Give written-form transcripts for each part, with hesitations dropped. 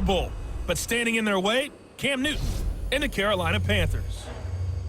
Bowl. But standing in their way, Cam Newton and the Carolina Panthers.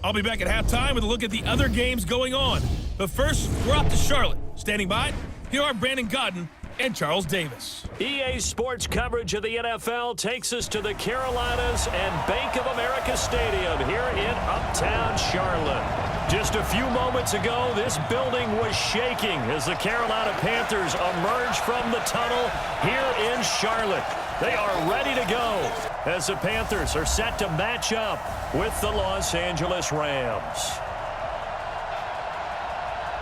I'll be back at halftime with a look at the other games going on. But first, we're off to Charlotte. Standing by, here are Brandon Gaudin and Charles Davis. EA Sports coverage of the NFL takes us to the Carolinas and Bank of America Stadium here in Uptown Charlotte. Just a few moments ago, this building was shaking as the Carolina Panthers emerged from the tunnel here in Charlotte. They are ready to go as the Panthers are set to match up with the Los Angeles Rams.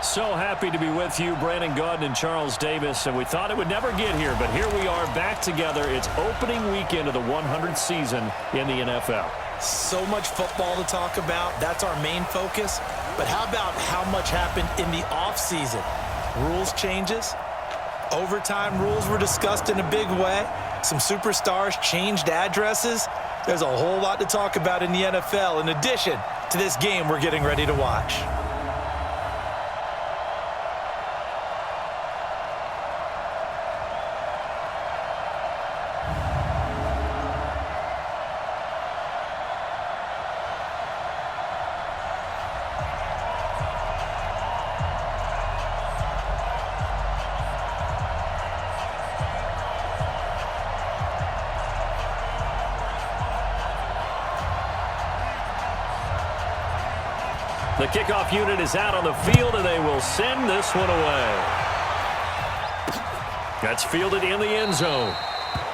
So happy to be with you, Brandon Gaudin and Charles Davis, and we thought it would never get here, but here we are back together. It's opening weekend of the 100th season in the NFL. So much football to talk about. That's our main focus. But how about how much happened in the offseason? Rules changes. Overtime rules were discussed in a big way. Some superstars changed addresses. There's a whole lot to talk about in the NFL in addition to this game we're getting ready to watch. The kickoff unit is out on the field, and they will send this one away. That's fielded in the end zone.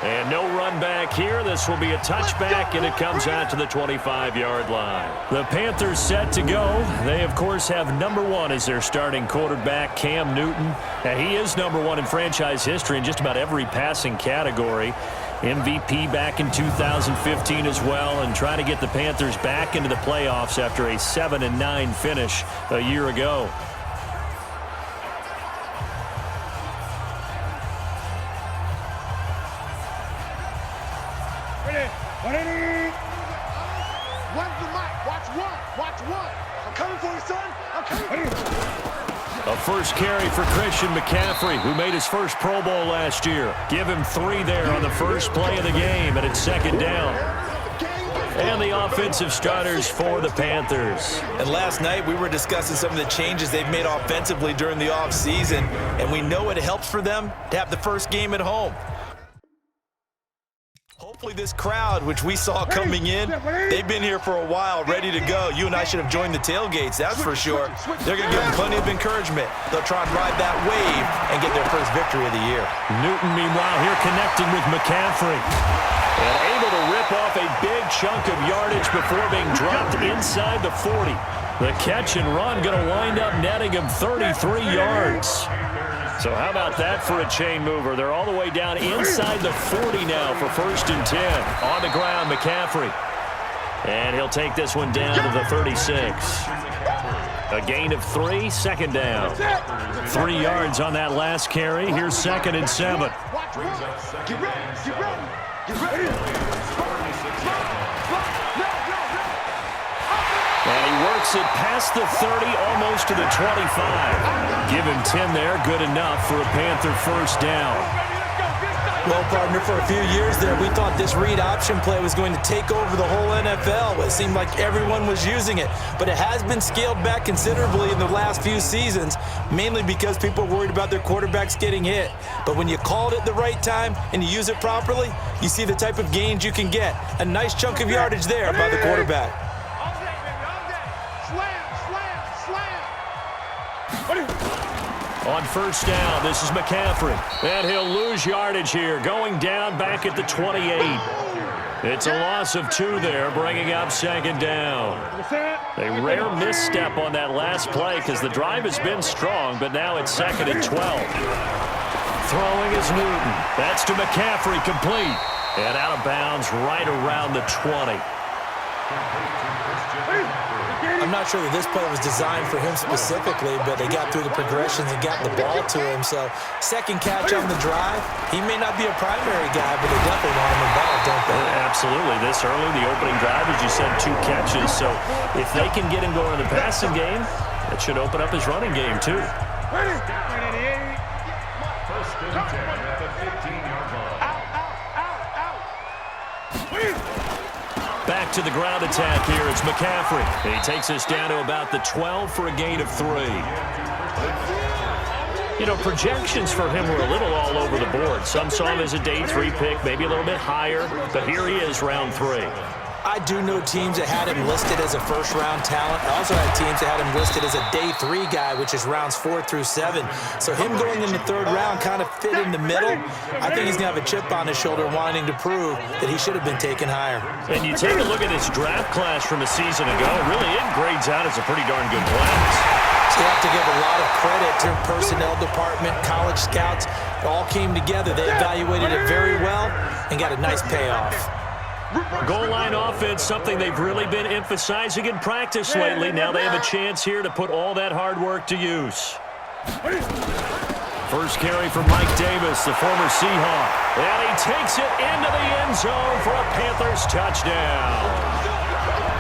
And no run back here. This will be a touchback, and it comes out to the 25-yard line. The Panthers set to go. They, of course, have number one as their starting quarterback, Cam Newton. Now, he is number one in franchise history in just about every passing category. MVP back in 2015 as well, and trying to get the Panthers back into the playoffs after a 7-9 finish a year ago. A first carry for Christian McCaffrey, who made his first Pro Bowl last year. Give him 3 there on the first play of the game, and it's second down. And the offensive starters for the Panthers. And last night we were discussing some of the changes they've made offensively during the offseason, and we know it helps for them to have the first game at home. Hopefully this crowd, which we saw coming in, they've been here for a while, ready to go. You and I should have joined the tailgates, that's for sure. They're going to give them plenty of encouragement. They'll try and ride that wave and get their first victory of the year. Newton, meanwhile, here connecting with McCaffrey. And able to rip off a big chunk of yardage before being dropped inside the 40. The catch and run going to wind up netting him 33 yards. So how about that for a chain mover? They're all the way down inside the 40 now for 1st and 10. On the ground, McCaffrey. And he'll take this one down to the 36. A gain of 3, second down. 3 yards on that last carry. Here's 2nd and 7. Get ready. And he works it past the 30, almost to the 25. Give him 10 there, good enough for a Panther first down. Well, partner, for a few years there, we thought this read option play was going to take over the whole NFL. It seemed like everyone was using it, but it has been scaled back considerably in the last few seasons, mainly because people are worried about their quarterbacks getting hit. But when you call it at the right time and you use it properly, you see the type of gains you can get. A nice chunk of yardage there by the quarterback. On first down, this is McCaffrey. And he'll lose yardage here, going down back at the 28. It's a loss of 2 there, bringing up 2nd down. A rare misstep on that last play because the drive has been strong, but now it's 2nd and 12. Throwing is Newton. That's to McCaffrey, complete. And out of bounds right around the 20. I'm not sure that this play was designed for him specifically, but they got through the progressions and got the ball to him. So, second catch on the drive. He may not be a primary guy, but they definitely want him involved, don't they? Absolutely. This early, the opening drive, as you said, 2 catches. So, if they can get him going in the passing game, that should open up his running game, too. Ready? 1st and 10 at the 15-yard line. Out. Back to the ground attack here. It's McCaffrey. And he takes us down to about the 12 for a gain of 3. You know, projections for him were a little all over the board. Some saw him as a day 3 pick, maybe a little bit higher. But here he is, round 3. I do know teams that had him listed as a first-round talent. I also had teams that had him listed as a day 3 guy, which is rounds 4 through 7. So him going in the 3rd round kind of fit in the middle. I think he's going to have a chip on his shoulder wanting to prove that he should have been taken higher. And you take a look at his draft class from a season ago. Really, it grades out as a pretty darn good class. So you have to give a lot of credit to personnel department, college scouts. It all came together. They evaluated it very well and got a nice payoff. Goal line offense, something they've really been emphasizing in practice lately. Now they have a chance here to put all that hard work to use. First carry from Mike Davis, the former Seahawk. And he takes it into the end zone for a Panthers touchdown.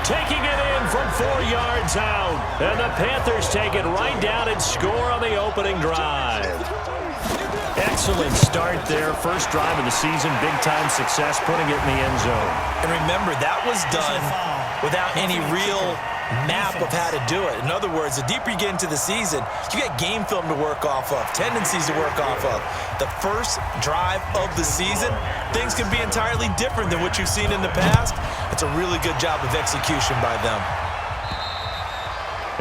Taking it in from 4 yards out. And the Panthers take it right down and score on the opening drive. Excellent start there. First drive of the season. Big-time success putting it in the end zone. And remember, that was done without any real map of how to do it. In other words, the deeper you get into the season, you got game film to work off of, tendencies to work off of. The first drive of the season, things can be entirely different than what you've seen in the past. It's a really good job of execution by them.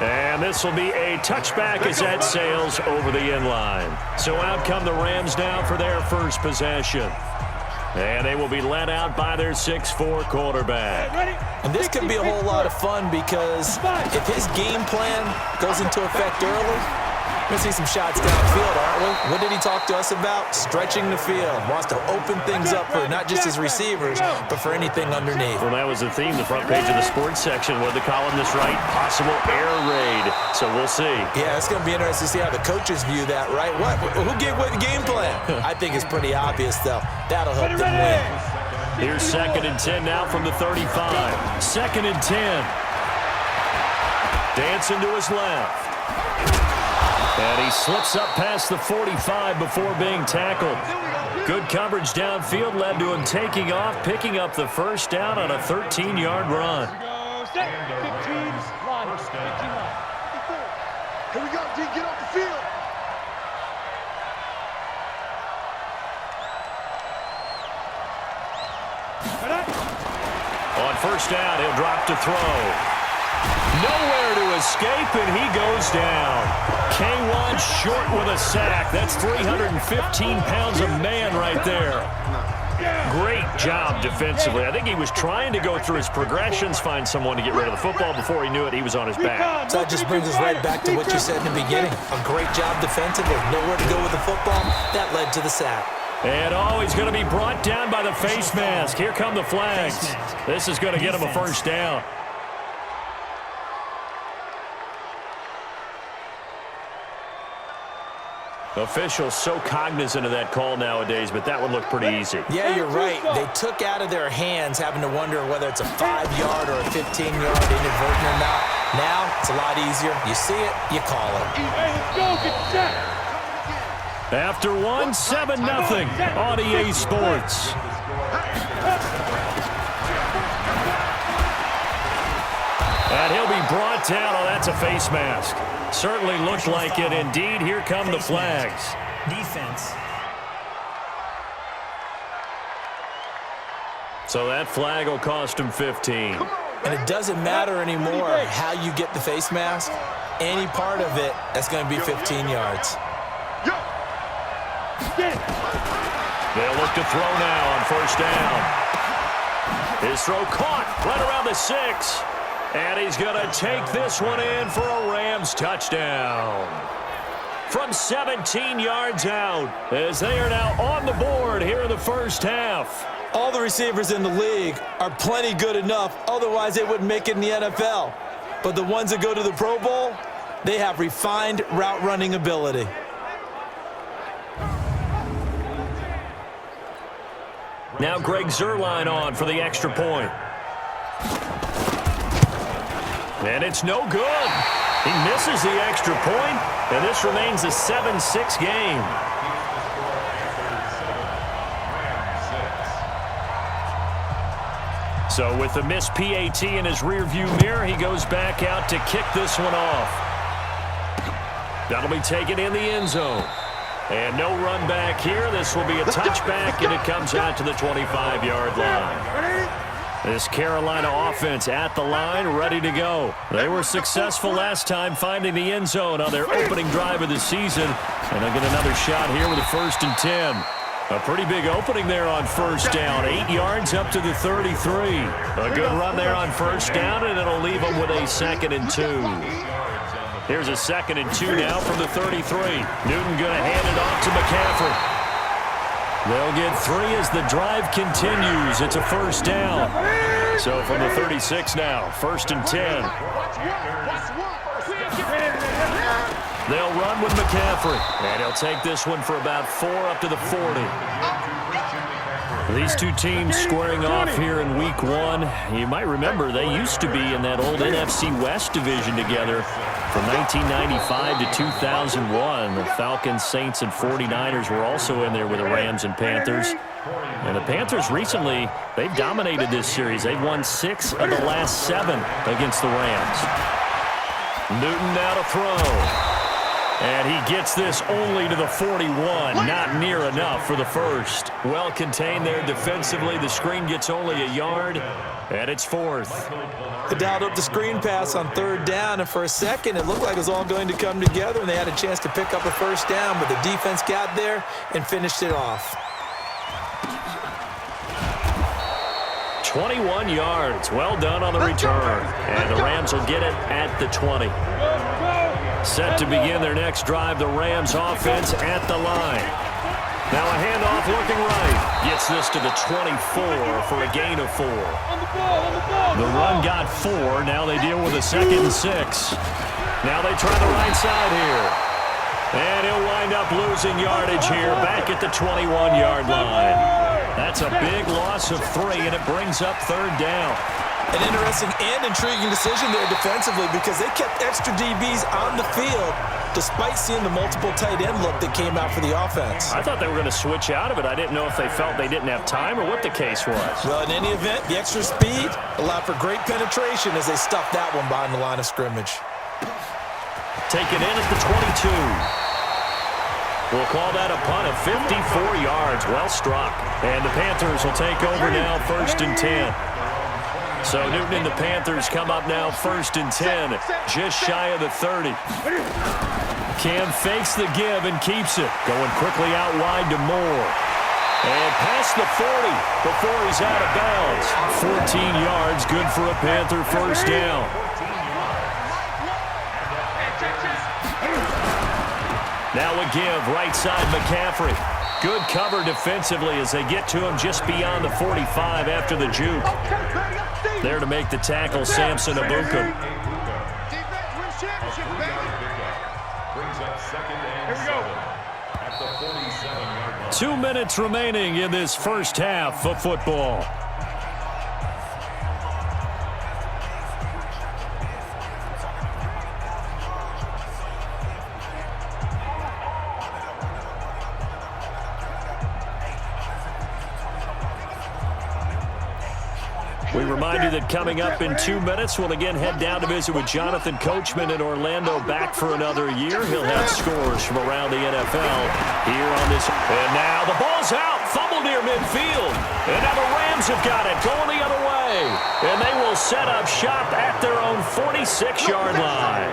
And this will be a touchback as that sails over the end line. So out come the Rams now for their first possession. And they will be led out by their 6'4" quarterback. And this could be a whole lot of fun because if his game plan goes into effect early, we're going to see some shots downfield, aren't we? What did he talk to us about? Stretching the field. Wants to open things up for not just his receivers, but for anything underneath. Well, that was the theme, the front page of the sports section. What did the columnist write? Possible air raid. So we'll see. Yeah, it's going to be interesting to see how the coaches view that, right? Who gave away the game plan? I think it's pretty obvious, though. That'll help them win. Here's 2nd and 10 now from the 35. 2nd and 10. Dancing to his left. And he slips up past the 45 before being tackled. Good coverage downfield led to him taking off, picking up the first down on a 13-yard run. Here we go, D, get off the field. On first down, he'll drop to throw. Nowhere to escape, and he goes down. K1 short with a sack. That's 315 pounds of man right there. Great job defensively. I think he was trying to go through his progressions, find someone to get rid of the football. Before he knew it, he was on his back. So that just brings us right back to what you said in the beginning. A great job defensively. Nowhere to go with the football. That led to the sack. And he's going to be brought down by the face mask. Here come the flags. This is going to get him a first down. Officials so cognizant of that call nowadays, but that would look pretty easy. Yeah, you're right. They took out of their hands having to wonder whether it's a 5-yard or a 15-yard inadvertent or not. Now, it's a lot easier. You see it, you call it. Hey, let's go, get set. After 7-0 on EA Sports. And he'll be brought down. Oh, that's a face mask. Certainly looked like it. Indeed, here come the flags. Defense. So that flag will cost him 15. And it doesn't matter anymore how you get the face mask. Any part of it, that's going to be 15 yards. They'll look to throw now on first down. His throw caught right around the 6. And he's going to take this one in for a Rams touchdown. From 17 yards out, as they are now on the board here in the first half. All the receivers in the league are plenty good enough, otherwise they wouldn't make it in the NFL. But the ones that go to the Pro Bowl, they have refined route running ability. Now Greg Zuerlein on for the extra point. And it's no good. He misses the extra point, and this remains a 7-6 game. So with the missed PAT in his rearview mirror, he goes back out to kick this one off. That'll be taken in the end zone. And no run back here. This will be a touchback, and it comes out to the 25-yard line. This Carolina offense at the line, ready to go. They were successful last time finding the end zone on their opening drive of the season. And they'll get another shot here with a 1st and 10. A pretty big opening there on first down. 8 yards up to the 33. A good run there on first down, and it'll leave them with a 2nd and 2. Here's a 2nd and 2 now from the 33. Newton going to hand it off to McCaffrey. They'll get 3 as the drive continues. It's a 1st down. So from the 36 now, 1st and 10. They'll run with McCaffrey. And he'll take this one for about 4 up to the 40. These two teams squaring off here in week 1. You might remember they used to be in that old NFC West division together from 1995 to 2001. The Falcons, Saints, and 49ers were also in there with the Rams and Panthers. And the Panthers recently, they've dominated this series. They've won 6 of the last 7 against the Rams. Newton now to throw. And he gets this only to the 41. Not near enough for the first. Well contained there defensively. The screen gets only a yard, and it's 4th. They dialed up the screen pass on 3rd down, and for a second it looked like it was all going to come together, and they had a chance to pick up a 1st down, but the defense got there and finished it off. 21 yards. Well done on the return. And the Rams will get it at the 20. Set to begin their next drive, the Rams offense at the line. Now a handoff looking right. Gets this to the 24 for a gain of 4. The run got 4. Now they deal with a 2nd and 6. Now they try the right side here. And he'll wind up losing yardage here back at the 21-yard line. That's a big loss of 3, and it brings up 3rd down. An interesting and intriguing decision there defensively because they kept extra DBs on the field despite seeing the multiple tight end look that came out for the offense. I thought they were going to switch out of it. I didn't know if they felt they didn't have time or what the case was. Well, in any event, the extra speed allowed for great penetration as they stuffed that one behind the line of scrimmage. Taken in at the 22. We'll call that a punt of 54 yards. Well struck. And the Panthers will take over now 1st and 10. So Newton and the Panthers come up now 1st and 10, just shy of the 30. Cam fakes the give and keeps it. Going quickly out wide to Moore. And past the 40 before he's out of bounds. 14 yards, good for a Panther 1st down. Now a give, right side McCaffrey. Good cover defensively as they get to him just beyond the 45 after the juke. There to make the tackle, Samson Ebukam. 2 minutes remaining in this first half of football. We remind you that coming up in 2 minutes, we'll again head down to visit with Jonathan Coachman in Orlando, back for another year. He'll have scores from around the NFL here on this. And now the ball's out, fumble near midfield. And now the Rams have got it, going the other way. And they will set up shop at their own 46-yard line.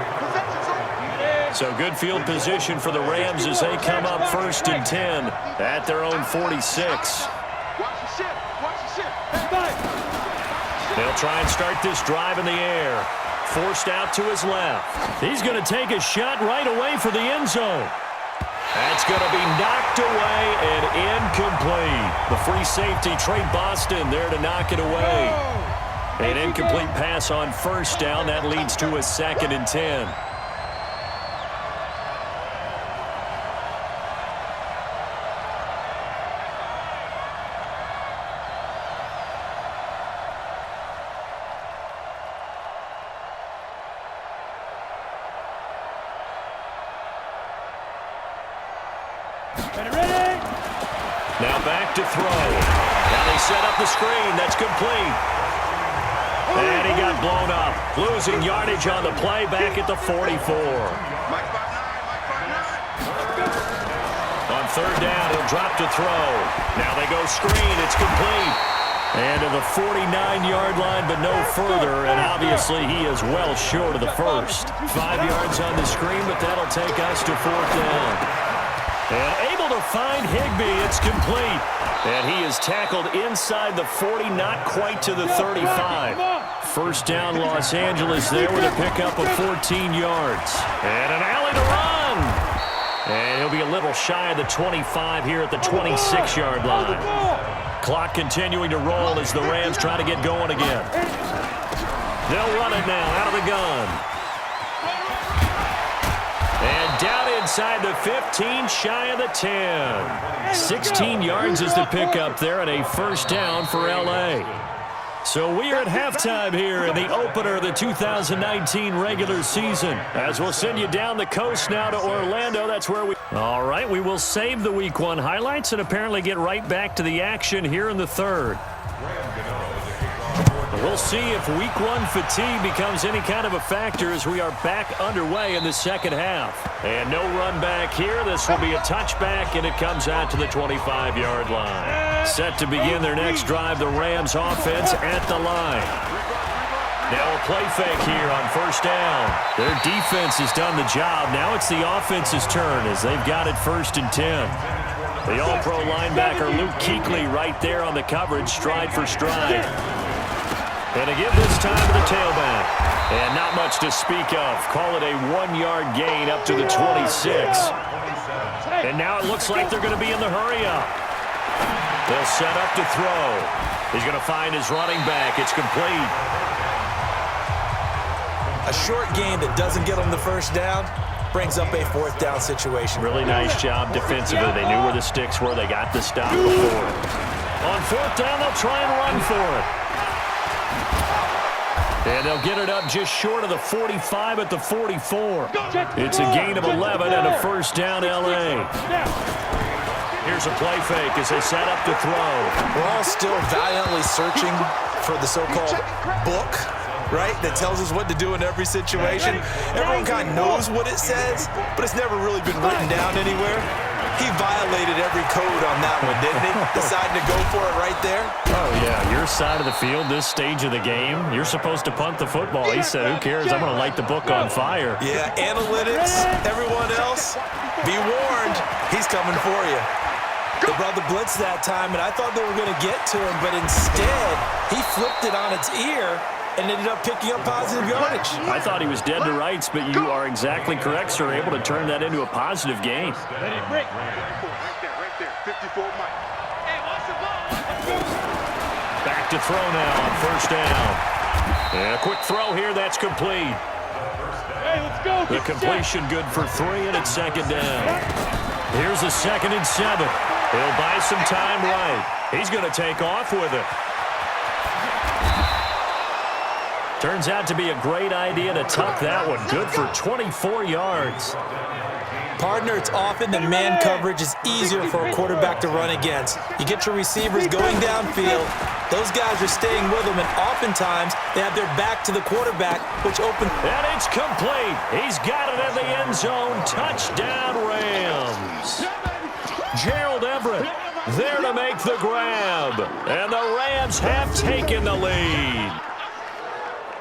So good field position for the Rams as they come up 1st and 10 at their own 46. They'll try and start this drive in the air. Forced out to his left. He's going to take a shot right away for the end zone. That's going to be knocked away and incomplete. The free safety, Trey Boston, there to knock it away. An incomplete pass on 1st down. That leads to a 2nd and 10. Now back to throw. Now they set up the screen. That's complete. blown up. Losing yardage on the play back at the 44. On third down, he'll drop to throw. Now they go screen. It's complete. And to the 49-yard line, but no further. And obviously, he is well short of the first. 5 yards on the screen, but that'll take us to fourth down. And able to find Higbee. It's complete. And he is tackled inside the 40, not quite to the 35. First down, Los Angeles there with a pickup of 14 yards. And an alley to run. And he'll be a little shy of the 25 here at the 26-yard line. Clock continuing to roll as the Rams try to get going again. They'll run it now out of the gun. And down inside the 15, shy of the 10. 16 yards is the pickup there and a first down for L.A. So we are at halftime here in the opener of the 2019 regular season. As we'll send you down the coast now to Orlando. That's where we... All right, we will save the Week 1 highlights and apparently get right back to the action here in the third. We'll see if Week 1 fatigue becomes any kind of a factor as we are back underway in the second half. And no run back here. This will be a touchback, and it comes out to the 25-yard line. Set to begin their next drive, the Rams offense at the line. Now a play fake here on first down. Their defense has done the job. Now it's the offense's turn as they've got it 1st and 10. The all-pro linebacker Luke Kuechly right there on the coverage, stride for stride. And to give this time to the tailback. And not much to speak of. Call it a 1-yard gain up to the 26. And now it looks like they're going to be in the hurry-up. They'll set up to throw. He's going to find his running back. It's complete. A short gain that doesn't get them the first down brings up a fourth down situation. Really nice job defensively. They knew where the sticks were. They got the stop before it. On fourth down, they'll try and run for it. And they'll get it up just short of the 45 at the 44. It's a gain of 11 and a first down L.A. Here's a play fake as they set up to throw. We're all still valiantly searching for the so-called book, right, that tells us what to do in every situation. Everyone kind of knows what it says, but it's never really been written down anywhere. He violated every code on that one, didn't he? Deciding to go for it right there. Oh, yeah. Your side of the field, this stage of the game, you're supposed to punt the football. He said, who cares? I'm going to light the book on fire. Yeah, analytics, everyone else, be warned, he's coming for you. They brought the blitz that time, and I thought they were going to get to him, but instead, he flipped it on its ear and ended up picking up positive yardage. I thought he was dead to rights, but you are exactly correct, sir. Able to turn that into a positive gain. Right there. 54 Mike. Hey, watch the ball. Back to throw now on first down. And a quick throw here. That's complete. Hey, let's go. The completion good for 3, and it's second down. Here's a 2nd and 7. He'll buy some time right. He's going to take off with it. Turns out to be a great idea to tuck that one. Good for 24 yards. Partner, it's often that man coverage is easier for a quarterback to run against. You get your receivers going downfield. Those guys are staying with them, and oftentimes they have their back to the quarterback, which opens. And it's complete. He's got it in the end zone. Touchdown, Rams. Gerald Everett there to make the grab. And the Rams have taken the lead.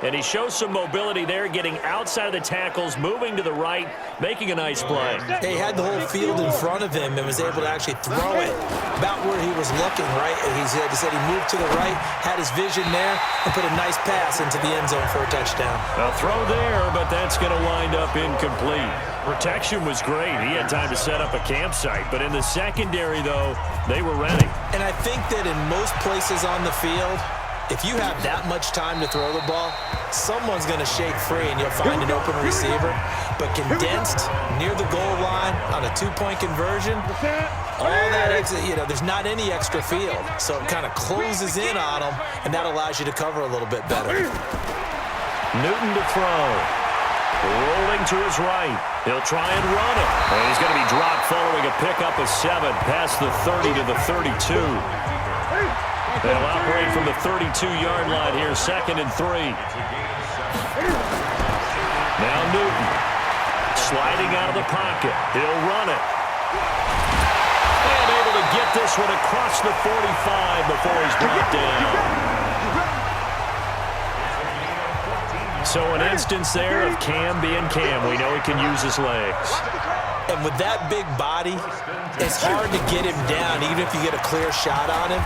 And he shows some mobility there, getting outside of the tackles, moving to the right, making a nice play. He had the whole field in front of him and was able to actually throw it about where he was looking, right? And he said he moved to the right, had his vision there, and put a nice pass into the end zone for a touchdown. A throw there, but that's going to wind up incomplete. Protection was great. He had time to set up a campsite. But in the secondary, though, they were ready. And I think that in most places on the field, if you have that much time to throw the ball, someone's going to shake free and you'll find an open receiver. But condensed near the goal line on a 2-point conversion, all that exit, there's not any extra field. So it kind of closes in on them, and that allows you to cover a little bit better. Newton to throw. Rolling to his right. He'll try and run it. And he's going to be dropped following a pickup of 7 past the 30 to the 32. They'll operate from the 32-yard line here, 2nd and 3. Now Newton sliding out of the pocket. He'll run it. And able to get this one across the 45 before he's brought down. So an instance there of Cam being Cam. We know he can use his legs. And with that big body, it's hard to get him down, even if you get a clear shot on him.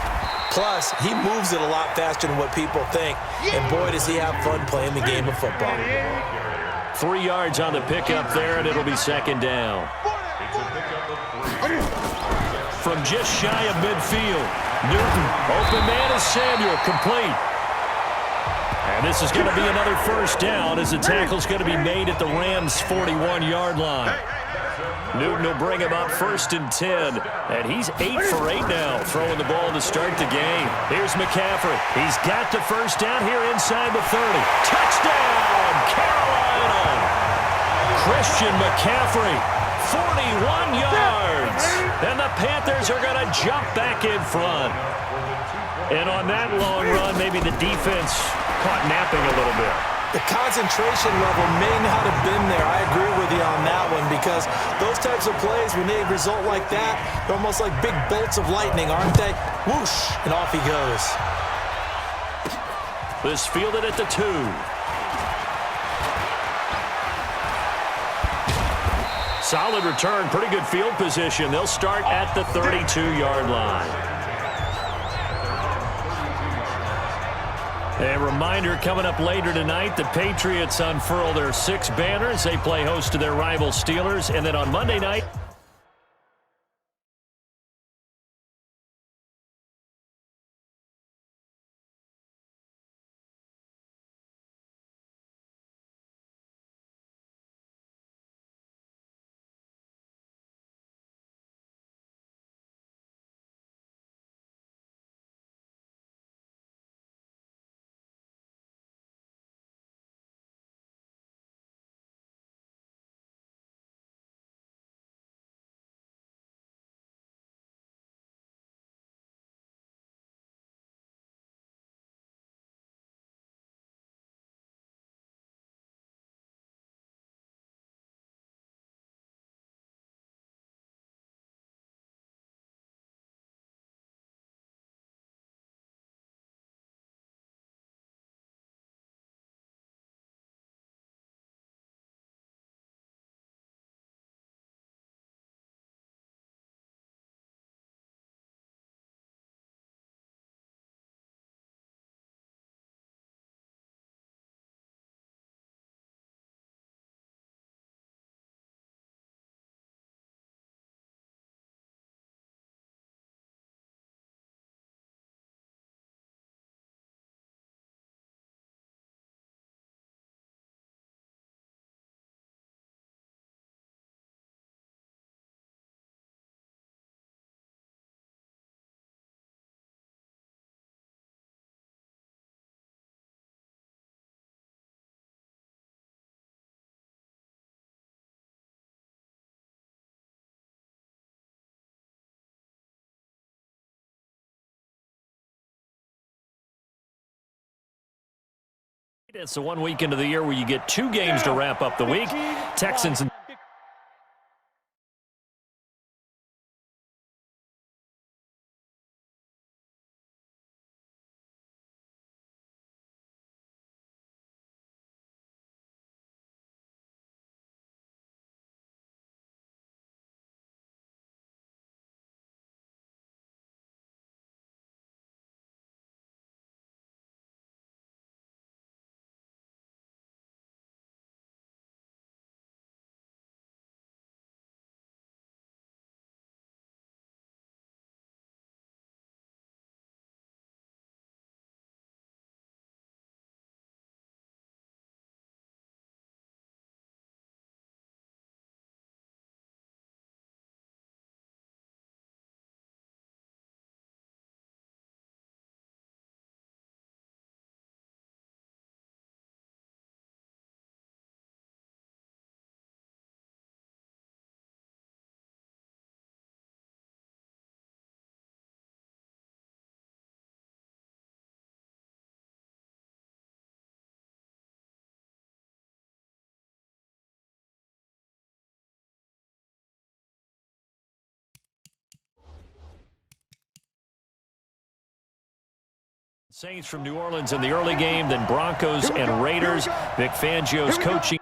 Plus, he moves it a lot faster than what people think. And boy, does he have fun playing the game of football. 3 yards on the pickup there, and it'll be 2nd down. From just shy of midfield, Newton, open man is Samuel, complete. And this is going to be another 1st down as the tackle's going to be made at the Rams' 41-yard line. Newton will bring him up 1st and 10, and he's 8 for 8 now, throwing the ball to start the game. Here's McCaffrey. He's got the 1st down here inside the 30. Touchdown, Carolina! Christian McCaffrey, 41 yards, and the Panthers are going to jump back in front. And on that long run, maybe the defense caught napping a little bit. The concentration level may not have been there. I agree with you on that one, because those types of plays, when they result like that, they're almost like big bolts of lightning, aren't they? Whoosh, and off he goes. This fielded at the 2. Solid return, pretty good field position. They'll start at the 32-yard line. A reminder, coming up later tonight, the Patriots unfurl their 6 banners. They play host to their rival Steelers. And then on Monday night, it's the 1 week into the year where you get 2 games to wrap up the week. Texans and Saints from New Orleans in the early game, then Broncos and Raiders. Vic Fangio's coaching.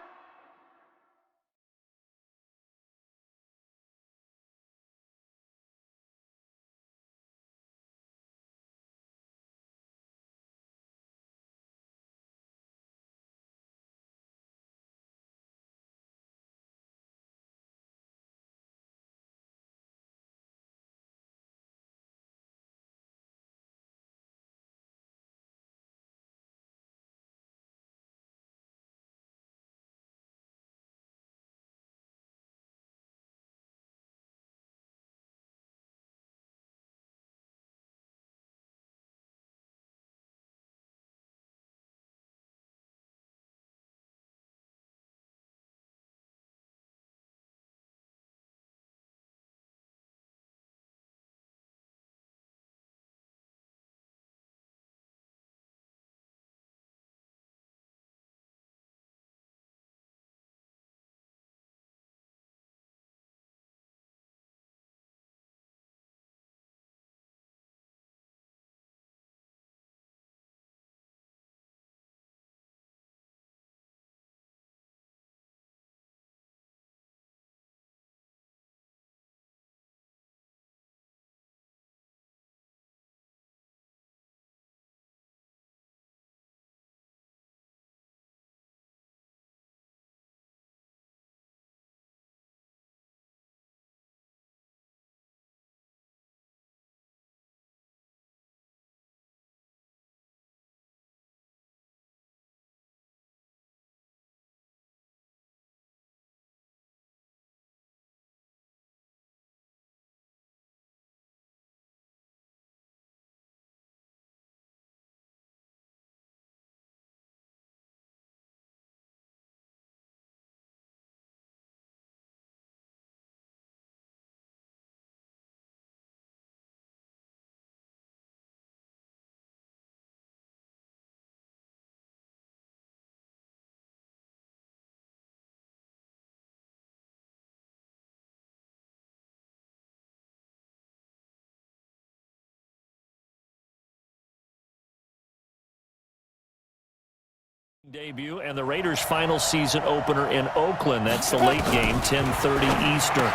Debut and the Raiders' final season opener in Oakland. That's the late game, 10:30 Eastern.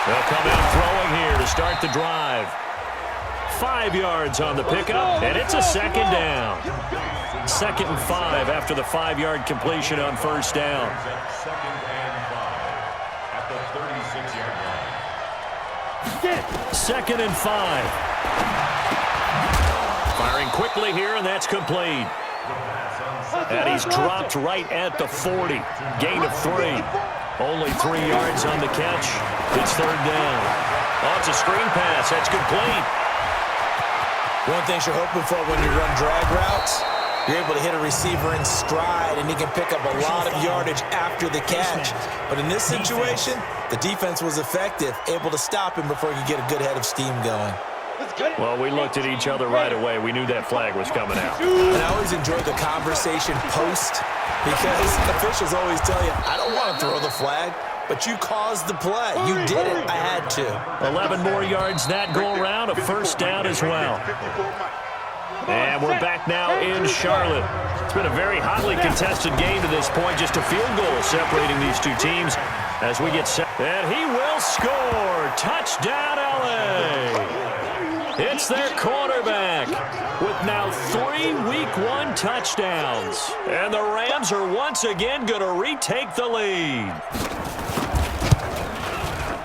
They'll come out throwing here to start the drive. 5 yards on the pickup, and it's a second down. 2nd and 5 after the 5-yard completion on first down. 2nd and 5 at the 36-yard line. 2nd and 5. Firing quickly here, and that's complete. And he's dropped right at the 40. Gain of 3. Only 3 yards on the catch. It's 3rd down. Oh, it's a screen pass. That's complete. One thing you're hoping for when you run drag routes, you're able to hit a receiver in stride, and he can pick up a lot of yardage after the catch. But in this situation, the defense was effective, able to stop him before he could get a good head of steam going. Well, we looked at each other right away. We knew that flag was coming out. And I always enjoy the conversation post, because officials always tell you, I don't want to throw the flag, but you caused the play. You did it. I had to. 11 more yards that go around, a first down as well. And we're back now in Charlotte. It's been a very hotly contested game to this point. Just a field goal separating these two teams as we get set. And he will score. Touchdown, LA. It's their quarterback with now 3 Week 1 touchdowns. And the Rams are once again going to retake the lead.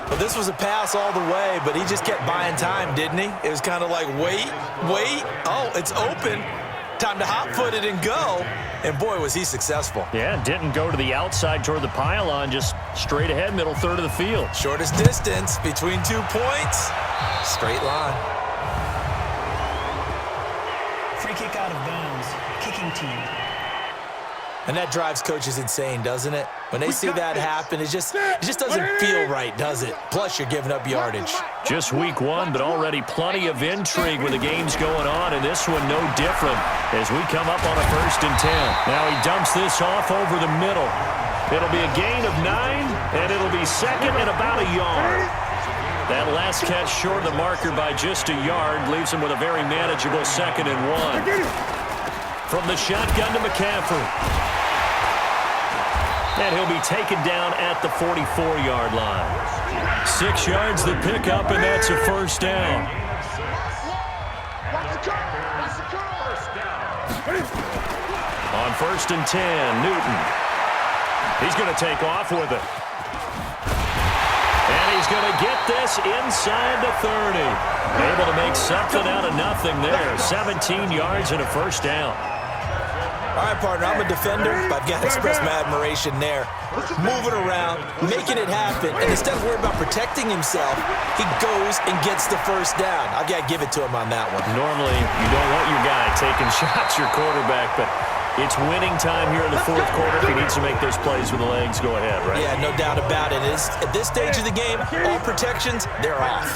Well, this was a pass all the way, but he just kept buying time, didn't he? It was kind of like, wait. Oh, it's open. Time to hot-foot it and go. And, boy, was he successful. Yeah, didn't go to the outside toward the pylon, just straight ahead, middle third of the field. Shortest distance between 2 points. Straight line. Free kick out of bounds. Kicking team. And that drives coaches insane, doesn't it? When they see that happen, it just doesn't feel right, does it? Plus, you're giving up yardage. Just week 1, but already plenty of intrigue with the games going on, and this one no different as we come up on a 1st and 10. Now he dumps this off over the middle. It'll be a gain of 9, and it'll be 2nd and about a yard. That last catch short of the marker by just a yard leaves him with a very manageable 2nd and 1. From the shotgun to McCaffrey. And he'll be taken down at the 44-yard line. 6 yards the pickup, and that's a first down. On 1st and 10, Newton. He's going to take off with it. And he's going to get this inside the 30. Able to make something out of nothing there. 17 yards and a first down. All right, partner, I'm a defender, but I've got to express my admiration there. Moving around, making it happen, and instead of worrying about protecting himself, he goes and gets the first down. I've got to give it to him on that one. Normally, you don't want your guy taking shots, your quarterback, but it's winning time here in the 4th quarter. If he needs to make those plays with the legs, go ahead, right? Yeah, no doubt about it. At this stage of the game, all protections, they're off.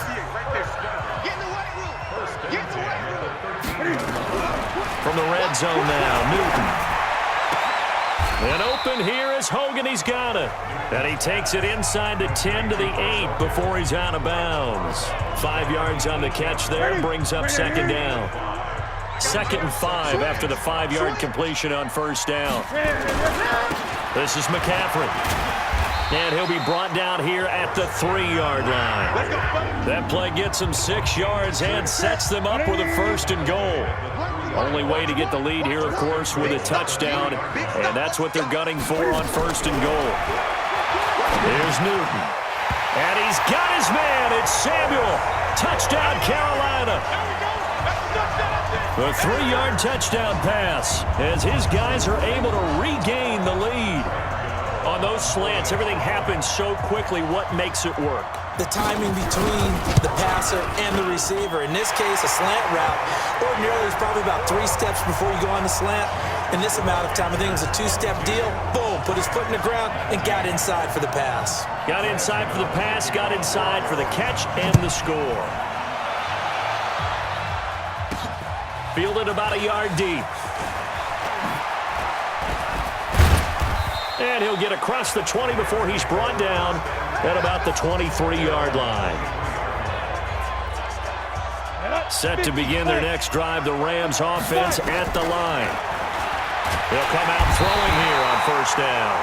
From the red zone now, Newton. And open here is Hogan. He's got it. And he takes it inside the 10 to the 8 before he's out of bounds. 5 yards on the catch there, brings up 2nd down. 2nd and 5 after the 5-yard completion on 1st down. This is McCaffrey. And he'll be brought down here at the 3-yard line. That play gets him 6 yards and sets them up with a 1st and goal. Only way to get the lead here, of course, with a touchdown. And that's what they're gunning for on 1st and goal. There's Newton. And he's got his man. It's Samuel. Touchdown, Carolina. The 3-yard touchdown pass as his guys are able to regain the lead. On those slants, everything happens so quickly. What makes it work? The timing between the passer and the receiver. In this case, a slant route. Ordinarily, it's probably about 3 steps before you go on the slant. In this amount of time, I think it was a 2-step deal. Boom, put his foot in the ground and got inside for the pass. Got inside for the pass, got inside for the catch and the score. Fielded about a yard deep. And he'll get across the 20 before he's brought down at about the 23-yard line. Set to begin their next drive, the Rams offense at the line. They'll come out throwing here on 1st down.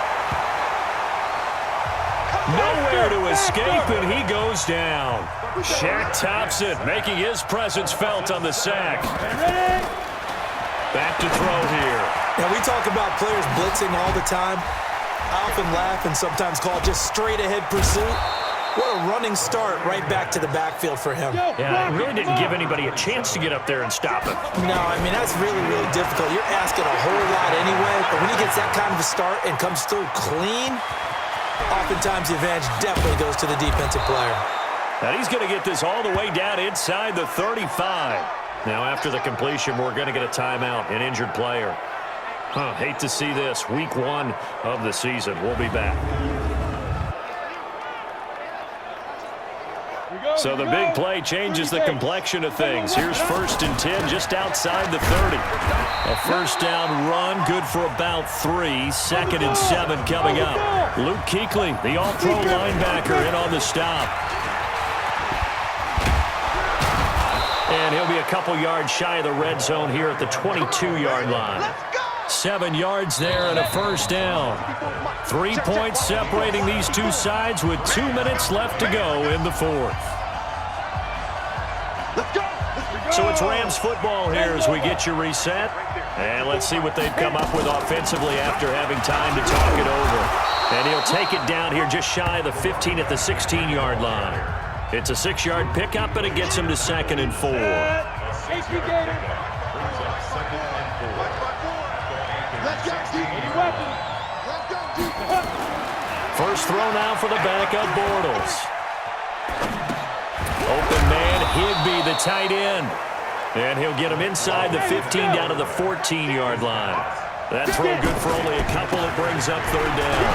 Nowhere to escape, and he goes down. Shaq Thompson making his presence felt on the sack. Back to throw here. Now, we talk about players blitzing all the time. I often laugh and sometimes call it just straight-ahead pursuit. What a running start right back to the backfield for him. Yeah, it really didn't give anybody a chance to get up there and stop him. No, I mean, that's really, really difficult. You're asking a whole lot anyway, but when he gets that kind of a start and comes through clean, oftentimes the advantage definitely goes to the defensive player. And he's going to get this all the way down inside the 35. Now, after the completion, we're going to get a timeout, an injured player. Hate to see this. Week 1 of the season. We'll be back. So the big play changes the complexion of things. Here's 1st and 10 just outside the 30. A 1st down run, good for about 3. 2nd and 7 coming up. Luke Kuechly, the all-pro linebacker, in on the stop. And he'll be a couple yards shy of the red zone here at the 22-yard line. 7 yards there and a 1st down. 3 points separating these two sides with 2 minutes left to go in the 4th. So it's Rams football here as we get you reset. And let's see what they've come up with offensively after having time to talk it over. And he'll take it down here just shy of the 15 at the 16-yard line. It's a 6-yard pickup, and it gets him to 2nd and 4. First throw now for the backup, Bortles. Open man, Higbee, the tight end. And he'll get him inside the 15 down to the 14-yard line. That throw good for only a couple. It brings up 3rd down.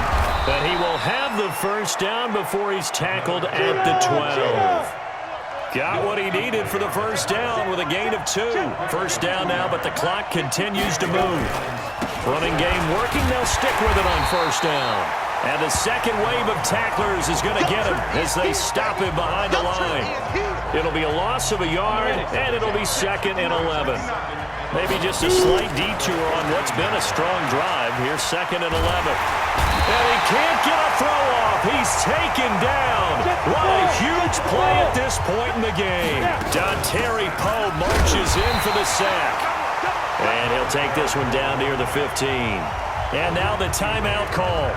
And he will have the 1st down before he's tackled at the 12. Got what he needed for the 1st down with a gain of 2. 1st down now, but the clock continues to move. Running game working. They'll stick with it on 1st down. And the second wave of tacklers is going to get him as they stop him behind the line. It'll be a loss of a yard, and it'll be 2nd and 11. Maybe just a slight detour on what's been a strong drive. Here's 2nd and 11. And he can't get a throw off. He's taken down. What a huge play at this point in the game. Dontari Poe marches in for the sack. And he'll take this one down near the 15. And now the timeout call.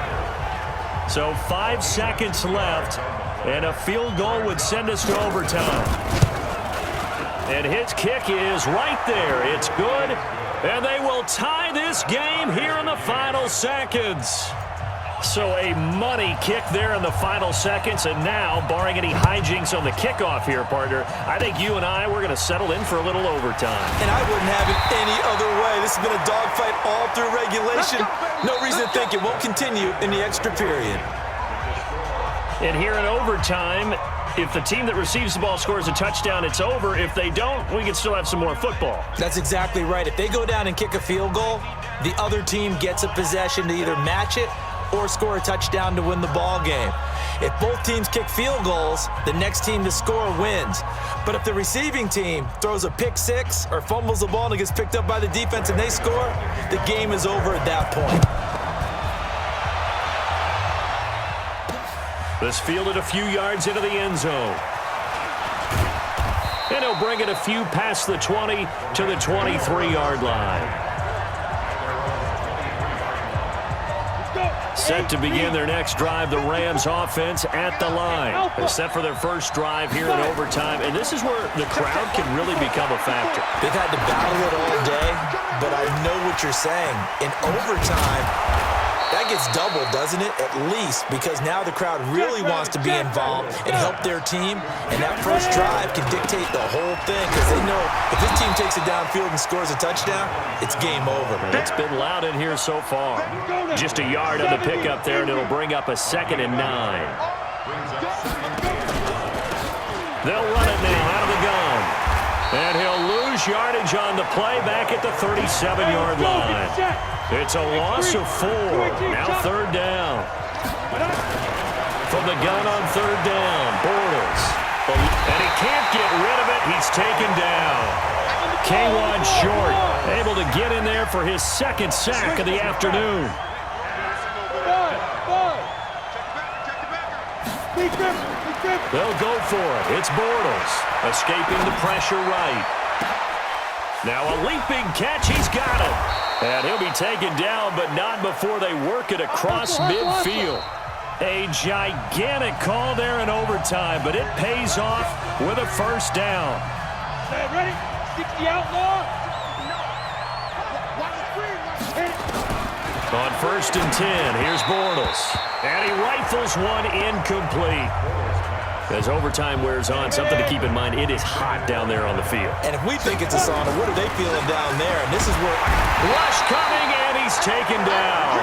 So 5 seconds left, and a field goal would send us to overtime. And his kick is right there. It's good, and they will tie this game here in the final seconds. So a money kick there in the final seconds, and now, barring any hijinks on the kickoff here, partner, I think you and we're going to settle in for a little overtime. And I wouldn't have it any other way. This has been a dogfight all through regulation. No reason to think it won't continue in the extra period. And here in overtime, if the team that receives the ball scores a touchdown, it's over. If they don't, we can still have some more football. That's exactly right. If they go down and kick a field goal, the other team gets a possession to either match it or score a touchdown to win the ball game. If both teams kick field goals, the next team to score wins. But if the receiving team throws a pick six or fumbles the ball and it gets picked up by the defense and they score, the game is over at that point. This fielded a few yards into the end zone. And he'll bring it a few past the 20 to the 23-yard line. Set to begin their next drive, the Rams offense at the line. They're set for their first drive here in overtime, and this is where the crowd can really become a factor. They've had to battle it all day, but I know what you're saying. In overtime, that gets doubled, doesn't it? At least, because now the crowd really wants to be involved and help their team, and that first drive can dictate the whole thing because they know if this team takes it downfield and scores a touchdown, it's game over. It's been loud in here so far. Just a yard on the pickup there, and it'll bring up a 2nd and 9. They'll run it now out of the gun. And he'll lose yardage on the play back at the 37-yard line. It's a loss of 4. Now 3rd down. From the gun on 3rd down, Bortles. And he can't get rid of it. He's taken down. K'Waun Short able to get in there for his 2nd sack of the afternoon. They'll go for it. It's Bortles escaping the pressure right. Now a leaping catch. He's got it. And he'll be taken down, but not before they work it across midfield. A gigantic call there in overtime, but it pays off with a first down. Ready? 60 outlaw. On 1st and 10, here's Bortles. And he rifles one incomplete. As overtime wears on, something to keep in mind, it is hot down there on the field. And if we think it's a sauna, what are they feeling down there? And this is where... Rush coming, and he's taken down.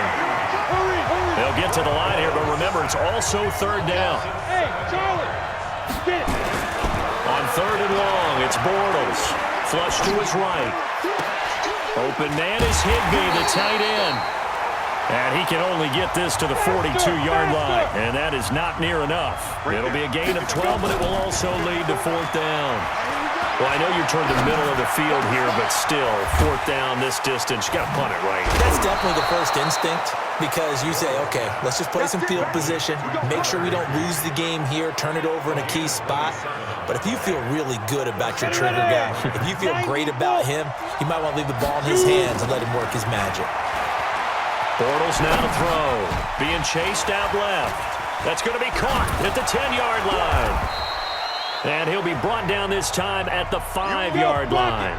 They'll get to the line here, but remember, it's also 3rd down. Hey, Charlie, get it. On 3rd and long, it's Bortles. Flush to his right. Open man is Higbee, the tight end. And he can only get this to the 42-yard line, and that is not near enough. It'll be a gain of 12, but it will also lead to 4th down. Well, I know you're toward the middle of the field here, but still, 4th down this distance, you got to punt it right. That's definitely the first instinct because you say, okay, let's just play some field position, make sure we don't lose the game here, turn it over in a key spot. But if you feel really good about your trigger guy, if you feel great about him, you might want to leave the ball in his hands and let him work his magic. Bortles now to throw. Being chased out left. That's going to be caught at the 10-yard line. And he'll be brought down this time at the 5-yard line.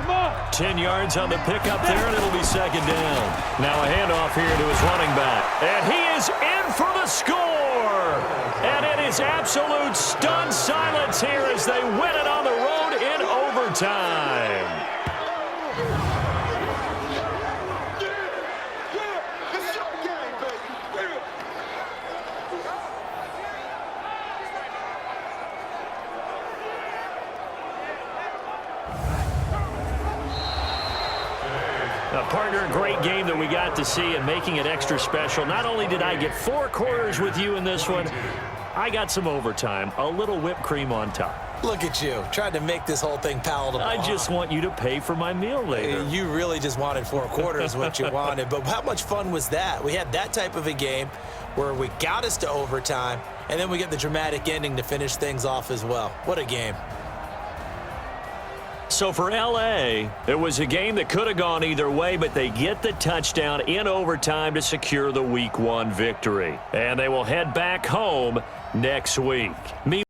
10 yards on the pickup there, and it'll be 2nd down. Now a handoff here to his running back. And he is in for the score. And it is absolute stunned silence here as they win it on the road in overtime. Partner, Carter, a great game that we got to see, and making it extra special. Not only did I get 4 quarters with you in this one, I got some overtime, a little whipped cream on top. Look at you, trying to make this whole thing palatable. I just want you to pay for my meal later. You really just wanted 4 quarters, what you wanted. But how much fun was that? We had that type of a game where we got us to overtime, and then we get the dramatic ending to finish things off as well. What a game. So for L.A., it was a game that could have gone either way, but they get the touchdown in overtime to secure the Week 1 victory. And they will head back home next week.